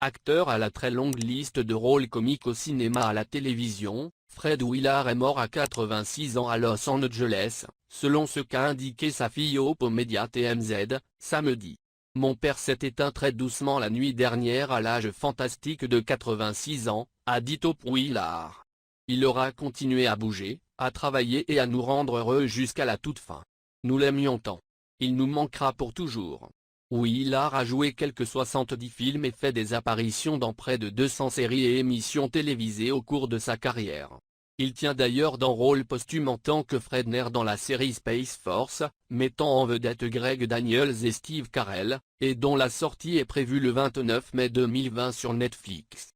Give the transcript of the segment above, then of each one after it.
Acteur à la très longue liste de rôles comiques au cinéma à la télévision, Fred Willard est mort à 86 ans à Los Angeles, selon ce qu'a indiqué sa fille aux médias TMZ, samedi. Mon père s'est éteint très doucement la nuit dernière à l'âge fantastique de 86 ans, a dit Hope Willard. Il aura continué à bouger, à travailler et à nous rendre heureux jusqu'à la toute fin. Nous l'aimions tant. Il nous manquera pour toujours. Willard a joué quelques 70 films et fait des apparitions dans près de 200 séries et émissions télévisées au cours de sa carrière. Il tient d'ailleurs dans rôle posthume en tant que Fredner dans la série Space Force, mettant en vedette Greg Daniels et Steve Carell, et dont la sortie est prévue le 29 mai 2020 sur Netflix.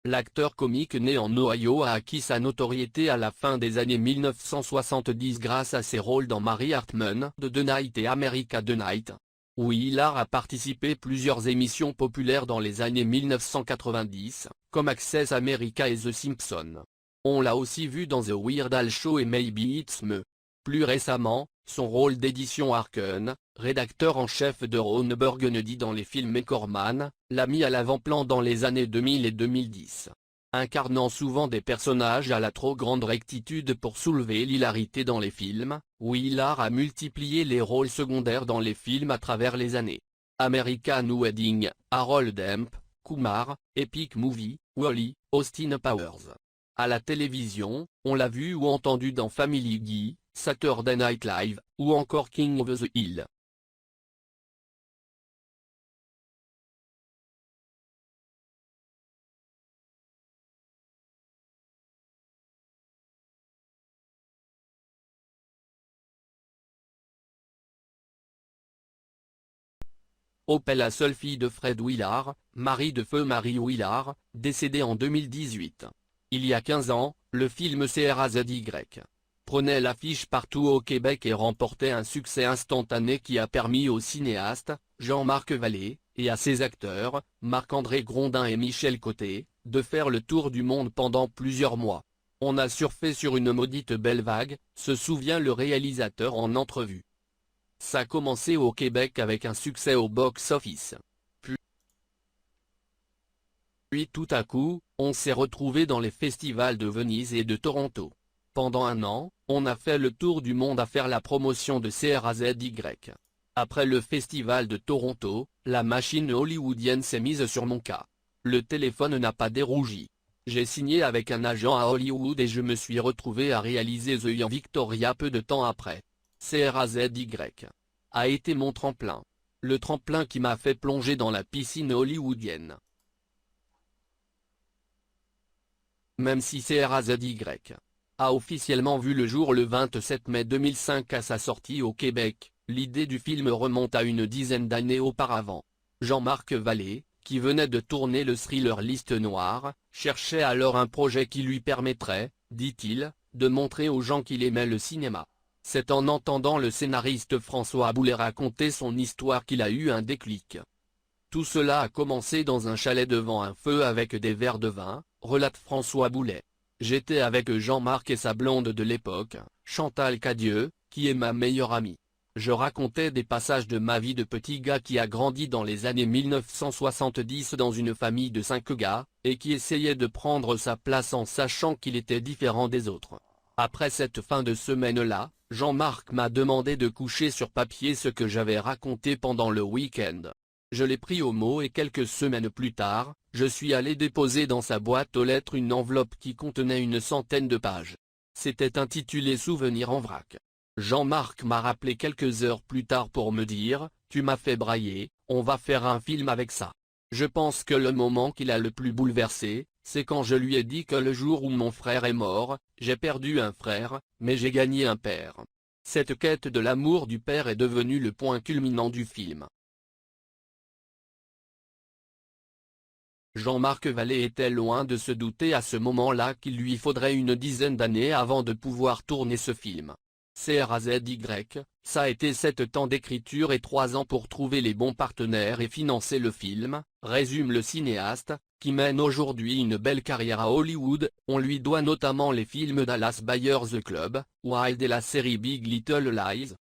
L'acteur comique né en Ohio a acquis sa notoriété à la fin des années 1970 grâce à ses rôles dans Mary Hartman de The Night et America the Night. Willard a participé à plusieurs émissions populaires dans les années 1990, comme Access America et The Simpsons. On l'a aussi vu dans The Weird Al Show et Maybe It's Me. Plus récemment, son rôle d'édition Arken, rédacteur en chef de Ron Burgundy dans les films Corman, l'a mis à l'avant-plan dans les années 2000 et 2010. Incarnant souvent des personnages à la trop grande rectitude pour soulever l'hilarité dans les films, Willard a multiplié les rôles secondaires dans les films à travers les années. American Wedding, Harold Hemp, Kumar, Epic Movie, Wall-E, Austin Powers. À la télévision, on l'a vu ou entendu dans Family Guy, Saturday Night Live, ou encore King of the Hill. Hope est la seule fille de Fred Willard, mari de feu Mary Willard, décédée en 2018. Il y a 15 ans, le film CRAZY prenait l'affiche partout au Québec et remportait un succès instantané qui a permis au cinéaste, Jean-Marc Vallée, et à ses acteurs, Marc-André Grondin et Michel Côté, de faire le tour du monde pendant plusieurs mois. On a surfé sur une maudite belle vague, se souvient le réalisateur en entrevue. Ça a commencé au Québec avec un succès au box-office. Puis tout à coup, on s'est retrouvé dans les festivals de Venise et de Toronto. Pendant un an, on a fait le tour du monde à faire la promotion de CRAZY. Après le festival de Toronto, la machine hollywoodienne s'est mise sur mon cas. Le téléphone n'a pas dérougi. J'ai signé avec un agent à Hollywood et je me suis retrouvé à réaliser The Young Victoria peu de temps après. CRAZY a été mon tremplin. Le tremplin qui m'a fait plonger dans la piscine hollywoodienne. Même si CRAZY a officiellement vu le jour le 27 mai 2005 à sa sortie au Québec, l'idée du film remonte à une dizaine d'années auparavant. Jean-Marc Vallée, qui venait de tourner le thriller Liste Noire, cherchait alors un projet qui lui permettrait, dit-il, de montrer aux gens qu'il aimait le cinéma. C'est en entendant le scénariste François Boulet raconter son histoire qu'il a eu un déclic. Tout cela a commencé dans un chalet devant un feu avec des verres de vin, relate François Boulet. J'étais avec Jean-Marc et sa blonde de l'époque, Chantal Cadieux, qui est ma meilleure amie. Je racontais des passages de ma vie de petit gars qui a grandi dans les années 1970 dans une famille de 5 gars, et qui essayait de prendre sa place en sachant qu'il était différent des autres. Après cette fin de semaine-là, Jean-Marc m'a demandé de coucher sur papier ce que j'avais raconté pendant le week-end. Je l'ai pris au mot et quelques semaines plus tard, je suis allé déposer dans sa boîte aux lettres une enveloppe qui contenait une centaine de pages. C'était intitulé Souvenirs en vrac. Jean-Marc m'a rappelé quelques heures plus tard pour me dire, tu m'as fait brailler, on va faire un film avec ça. Je pense que le moment qui l'a le plus bouleversé, c'est quand je lui ai dit que le jour où mon frère est mort, j'ai perdu un frère, mais j'ai gagné un père. Cette quête de l'amour du père est devenue le point culminant du film. Jean-Marc Vallée était loin de se douter à ce moment-là qu'il lui faudrait une dizaine d'années avant de pouvoir tourner ce film. CRAZY, ça a été 7 ans d'écriture et 3 ans pour trouver les bons partenaires et financer le film, résume le cinéaste, qui mène aujourd'hui une belle carrière à Hollywood. On lui doit notamment les films Dallas Buyers Club, Wild et la série Big Little Lies.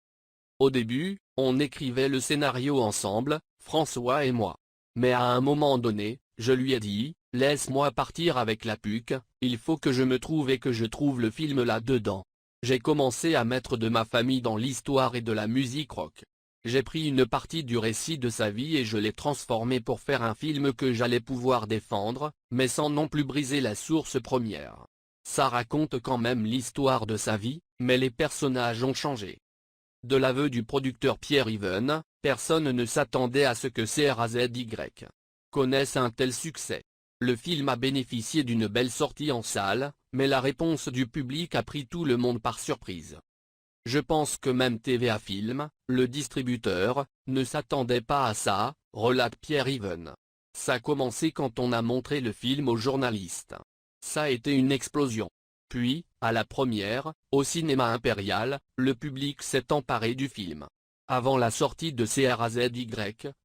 Au début, on écrivait le scénario ensemble, François et moi. Mais à un moment donné, je lui ai dit, laisse-moi partir avec la PUC, il faut que je me trouve et que je trouve le film là-dedans. J'ai commencé à mettre de ma famille dans l'histoire et de la musique rock. J'ai pris une partie du récit de sa vie et je l'ai transformé pour faire un film que j'allais pouvoir défendre, mais sans non plus briser la source première. Ça raconte quand même l'histoire de sa vie, mais les personnages ont changé. De l'aveu du producteur Pierre Even, personne ne s'attendait à ce que CRAZY connaisse un tel succès. Le film a bénéficié d'une belle sortie en salle, mais la réponse du public a pris tout le monde par surprise. Je pense que même TVA Film, le distributeur, ne s'attendait pas à ça, relate Pierre Even. Ça a commencé quand on a montré le film aux journalistes. Ça a été une explosion. Puis, à la première, au cinéma impérial, le public s'est emparé du film. Avant la sortie de CRAZY,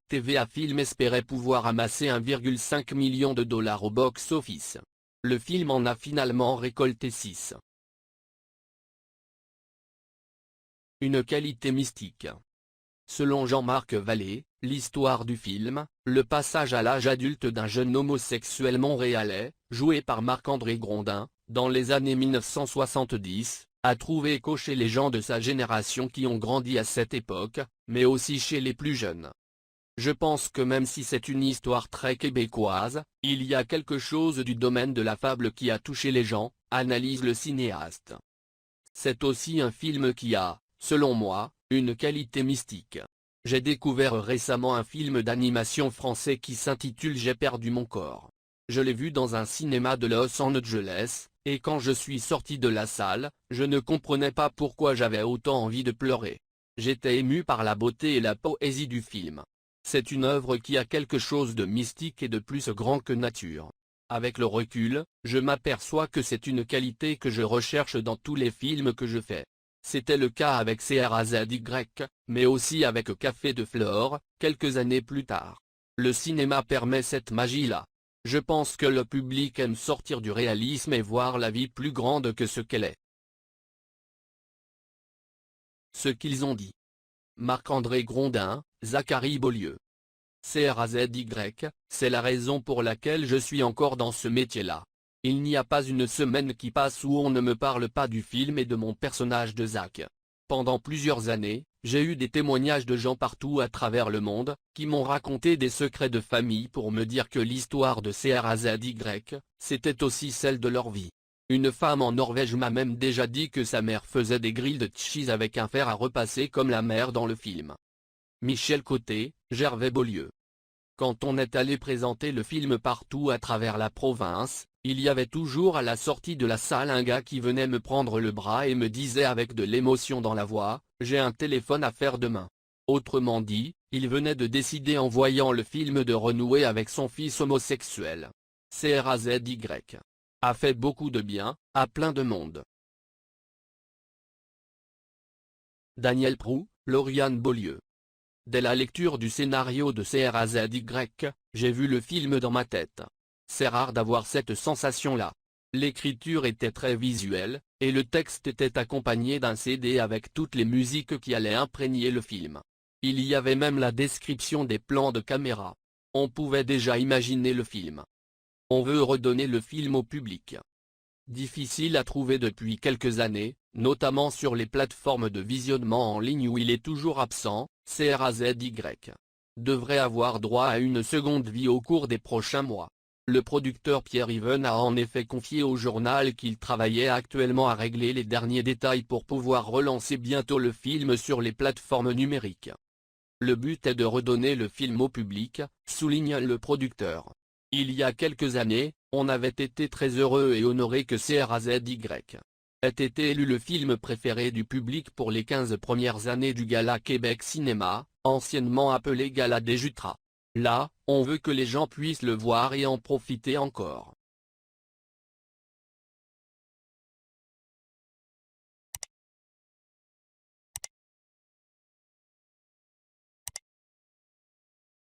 TVA Film espérait pouvoir amasser 1,5 million de dollars au box-office. Le film en a finalement récolté 6. Une qualité mystique. Selon Jean-Marc Vallée, l'histoire du film, le passage à l'âge adulte d'un jeune homosexuel montréalais, joué par Marc-André Grondin, dans les années 1970, a trouvé écho chez les gens de sa génération qui ont grandi à cette époque, mais aussi chez les plus jeunes. Je pense que même si c'est une histoire très québécoise, il y a quelque chose du domaine de la fable qui a touché les gens, analyse le cinéaste. C'est aussi un film qui a, selon moi, une qualité mystique. J'ai découvert récemment un film d'animation français qui s'intitule J'ai perdu mon corps. Je l'ai vu dans un cinéma de Los Angeles, et quand je suis sorti de la salle, je ne comprenais pas pourquoi j'avais autant envie de pleurer. J'étais ému par la beauté et la poésie du film. C'est une œuvre qui a quelque chose de mystique et de plus grand que nature. Avec le recul, je m'aperçois que c'est une qualité que je recherche dans tous les films que je fais. C'était le cas avec CRAZY, mais aussi avec Café de Flore, quelques années plus tard. Le cinéma permet cette magie-là. Je pense que le public aime sortir du réalisme et voir la vie plus grande que ce qu'elle est. Ce qu'ils ont dit. Marc-André Grondin, Zachary Beaulieu. CRAZY, c'est la raison pour laquelle je suis encore dans ce métier-là. Il n'y a pas une semaine qui passe où on ne me parle pas du film et de mon personnage de Zach. Pendant plusieurs années, j'ai eu des témoignages de gens partout à travers le monde, qui m'ont raconté des secrets de famille pour me dire que l'histoire de CRAZY, c'était aussi celle de leur vie. Une femme en Norvège m'a même déjà dit que sa mère faisait des grilles de cheese avec un fer à repasser comme la mère dans le film. Michel Côté, Gervais Beaulieu. Quand on est allé présenter le film partout à travers la province, il y avait toujours à la sortie de la salle un gars qui venait me prendre le bras et me disait avec de l'émotion dans la voix, « J'ai un téléphone à faire demain ». Autrement dit, il venait de décider en voyant le film de renouer avec son fils homosexuel. CRAZY a fait beaucoup de bien, à plein de monde. Daniel Proulx, Lauriane Beaulieu. Dès la lecture du scénario de CRAZY, j'ai vu le film dans ma tête. C'est rare d'avoir cette sensation-là. L'écriture était très visuelle, et le texte était accompagné d'un CD avec toutes les musiques qui allaient imprégner le film. Il y avait même la description des plans de caméra. On pouvait déjà imaginer le film. On veut redonner le film au public. Difficile à trouver depuis quelques années, notamment sur les plateformes de visionnement en ligne où il est toujours absent, CRAZY devrait avoir droit à une seconde vie au cours des prochains mois. Le producteur Pierre Even a en effet confié au journal qu'il travaillait actuellement à régler les derniers détails pour pouvoir relancer bientôt le film sur les plateformes numériques. Le but est de redonner le film au public, souligne le producteur. Il y a quelques années, on avait été très heureux et honoré que CRAZY ait été élu le film préféré du public pour les 15 premières années du Gala Québec Cinéma, anciennement appelé Gala des Jutras. Là, on veut que les gens puissent le voir et en profiter encore.